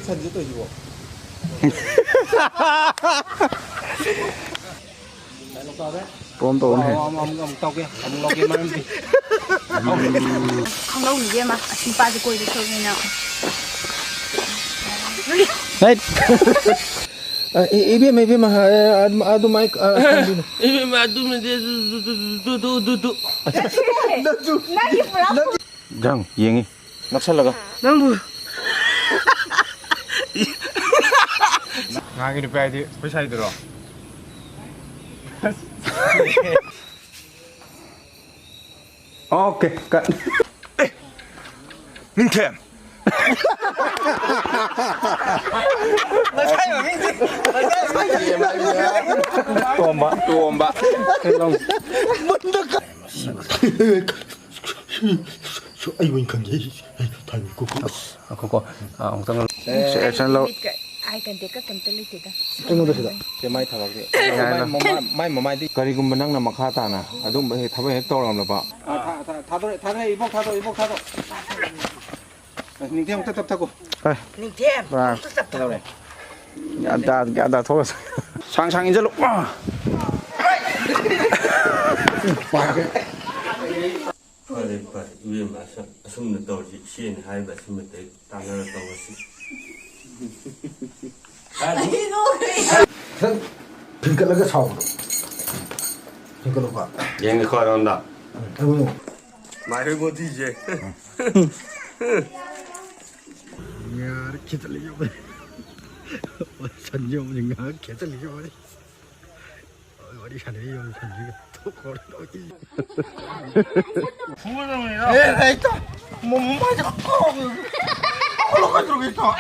산지 또 이거. Tôm tôm này. Ông tao kia, ông lo kia mà đi. Không đâu nghỉ mà, xin ba cho cô đi chơi nào. Đấy. Ibe mah adu mai Ibe mah adu du. Lagi pulang. Jangan, yengi. Naksalaka. Bambu. ngài cái về thì phải xây được rồi. Ok, cận. 민캠. 나 사요 민지. Tuom ba. 아이고 인간 제. 아이고 Koko. Ông tăng sẽ sang lâu. Ai cần tiền các cần tới lấy tiền đó. 뜬금도 시다. 제 마이 타박이. 마이 디. Karigum nang na makata na. Adum ba thabe hek toram la ba. 다도 이복 타도. 민캠 타고. Mình thêm. Ba. 타도 그래. Ada thôi. Sang in lúc. Pai 위에 마셔 숨는 도지 시엔 하이바 숨을 때 당연히 떠오시. 핑클라가 사오도. 핑클로가. 얘는 거란다. 아이고. 말을 못 이제. 야, 기다리려. 선정인가 기다리려. 어디 사네요, 선지가 또 걸어오기. 부모님이야. 에, 또 뭐 맞아. 올라가 들어가 있다.